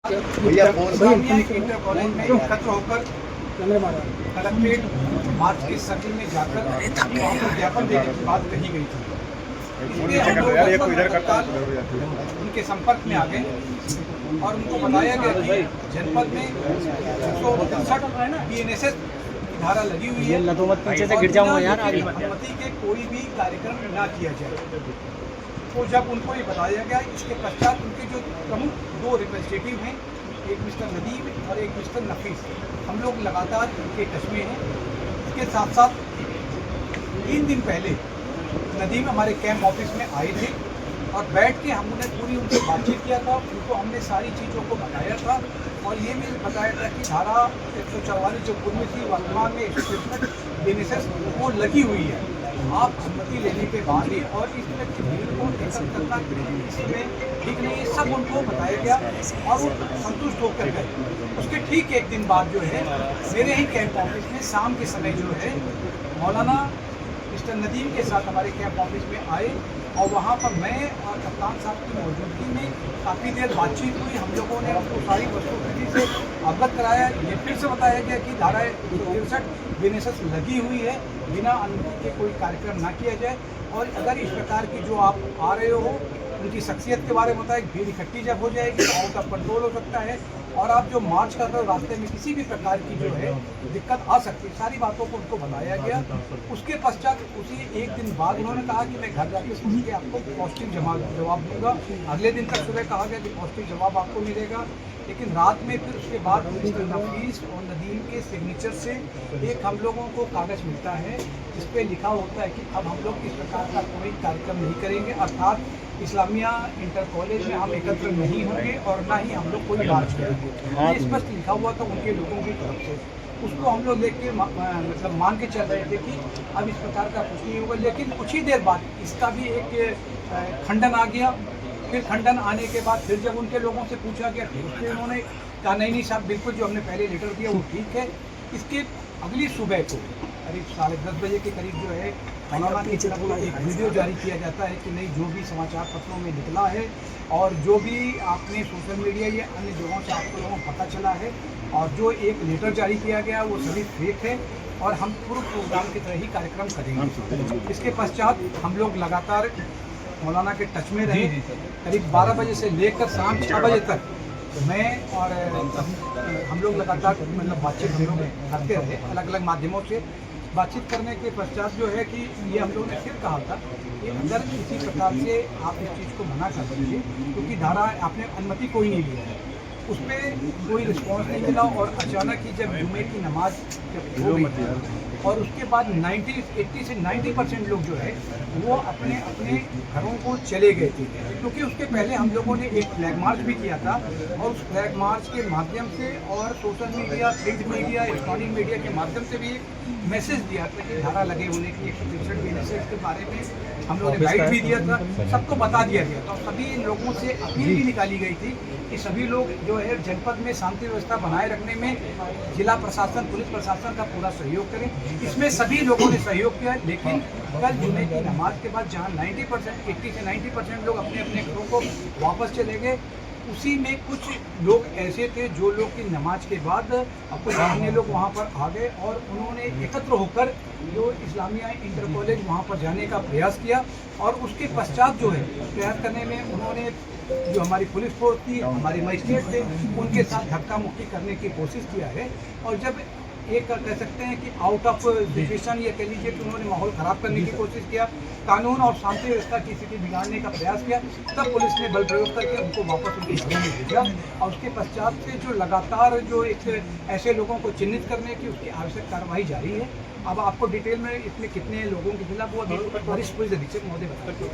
Inter college में एकत्र होकर कलेक्ट्रेट मार्च के सर्किल में जाकर ज्ञापन देने की बात कही गई थी। इसलिए हम लोग उनके संपर्क में आ गए और उनको बताया गया कि जनपद में 159 BNSS की धारा लगी हुई है, अनुमति के कोई भी कार्यक्रम न किया जाए। तो जब उनको ये बताया गया, इसके पश्चात उनके जो प्रमुख दो रिप्रेजेंटेटिव हैं, एक मिस्टर नदीम और एक मिस्टर नफीस, हम लोग लगातार उनके टच में हैं। इसके साथ साथ 3 दिन पहले नदीम हमारे कैंप ऑफिस में आए थे और बैठ के हमने पूरी उनसे बातचीत किया था। उनको हमने सारी चीज़ों को बताया था और ये भी बताया था कि धारा 144 जो पूर्व थी, वर्तमान में 163 BNSS वो लगी हुई है। आप अनुमति लेने के बाद ही और इस तरह की भीड़ को एकत्र करना इसमें ठीक नहीं है, सब उनको बताया गया और वो संतुष्ट होकर गए। उसके ठीक एक दिन बाद जो है मेरे ही कैंप ऑफिस में शाम के समय जो है मौलाना मिस्टर नदीम के साथ हमारे कैंप ऑफिस में आए और वहाँ पर मैं और कप्तान साहब की मौजूदगी में काफ़ी देर बातचीत हुई। हम लोगों ने उनको सारी वस्तुस्थिति से अवगत कराया। ये फिर से बताया गया कि धारा 163 BNSS लगी हुई है, बिना अनुमति के कोई कार्यक्रम ना किया जाए। और अगर इस प्रकार की जो आप आ रहे हो उनकी शख्सियत के बारे में बताया, भीड़ इकट्ठी जब हो जाएगी तो आउट ऑफ कंट्रोल हो सकता है और आप जो मार्च कर रहे हो रास्ते में किसी भी प्रकार की जो है दिक्कत आ सकती है। सारी बातों को उनको बताया गया। उसके पश्चात उसी एक दिन बाद उन्होंने कहा कि मैं घर जाके सुन के आपको पॉजिटिव जवाब दूंगा। अगले दिन तक सुबह कहा गया कि पॉजिटिव जवाब आपको मिलेगा, लेकिन रात में फिर उसके बाद मिस्टर नफीस और नदीम के सिग्नेचर से एक हम लोगों को कागज़ मिलता है जिस पे लिखा होता है कि अब हम लोग इस प्रकार का कोई कार्यक्रम नहीं करेंगे, अर्थात इस्लामिया इंटर कॉलेज में हम एकत्र नहीं होंगे और ना ही हम लोग कोई मार्च करेंगे। ये स्पष्ट लिखा हुआ था उनके लोगों की तरफ से। उसको हम लोग लेके मतलब मान के चल रहे थे कि अब इस प्रकार का कुछ नहीं होगा। लेकिन कुछ ही देर बाद इसका भी एक खंडन आ गया। फिर खंडन आने के बाद फिर जब उनके लोगों से पूछा गया फिर उन्होंने कहा नहीं साहब, बिल्कुल जो हमने पहले लेटर दिया वो ठीक है। इसके अगली सुबह को करीब 10:30 बजे के करीब जो है मौलाना की तरफ एक वीडियो जारी किया जाता है कि नहीं, जो भी समाचार पत्रों में निकला है और जो भी आपने सोशल मीडिया या अन्य जगहों से आपको लोगों को पता चला है और जो एक लेटर जारी किया गया वो सभी फेक है और हम पूर्व प्रोग्राम की तरह ही कार्यक्रम करेंगे। इसके पश्चात हम लोग लगातार मौलाना के टच में रहे। करीब 12 बजे से लेकर शाम 6 बजे तक मैं और हम लोग लगातार मतलब बातचीत करते रहे, अलग अलग माध्यमों से बातचीत करने के पश्चात जो है कि ये हम लोगों ने फिर कहा था कि अगर किसी प्रकार से आप इस चीज़ को मना कर दीजिए, क्योंकि धारा आपने अनुमति कोई नहीं लिया है, उस पर कोई रिस्पॉन्स नहीं मिला और अचानक ही जब जुमे की नमाज जब हो गई और उसके बाद 80 से 90% लोग जो है वो अपने अपने घरों को चले गए थे, क्योंकि उसके पहले हम लोगों ने एक फ्लैग मार्च भी किया था और उस फ्लैग मार्च के माध्यम से और social media, print media, electronic media के माध्यम से भी एक मैसेज दिया था कि धारा लगे होने की 163 BNSS के बारे में हम लोगों ने गाइड भी दिया था, सबको बता दिया गया था। सभी लोगों से अपील भी निकाली गई थी कि सभी लोग जो है जनपद में शांति व्यवस्था बनाए रखने में जिला प्रशासन, पुलिस प्रशासन का पूरा सहयोग करें। इसमें सभी लोगों ने सहयोग किया, लेकिन कल जुमे की नमाज के बाद जहां 90% 80 से 90% लोग अपने अपने घरों को वापस चले गए, उसी में कुछ लोग ऐसे थे जो लोग की नमाज के बाद कुछ अन्य लोग वहाँ पर आ गए और उन्होंने एकत्र होकर जो इस्लामिया इंटर कॉलेज वहाँ पर जाने का प्रयास किया और उसके पश्चात जो है प्रयास करने में उन्होंने जो हमारी पुलिस फोर्स थी, हमारे मजिस्ट्रेट थे, उनके साथ धक्का मुक्की करने की कोशिश किया है। और जब एक कह सकते हैं कि आउट ऑफ डिसीजन या कह लीजिए कि उन्होंने माहौल ख़राब करने की कोशिश किया, कानून और शांति व्यवस्था की स्थिति बिगाड़ने का प्रयास किया, तब पुलिस ने बल प्रयोग करके उनको वापस उनके घरों में भेजा और उसके पश्चात से जो लगातार जो एक ऐसे लोगों को चिन्हित करने की उसकी आवश्यक कार्रवाई जारी है। अब आपको डिटेल में इसमें कितने लोगों के खिलाफ वो वरिष्ठ पुलिस अधीक्षक महोदय बताएंगे।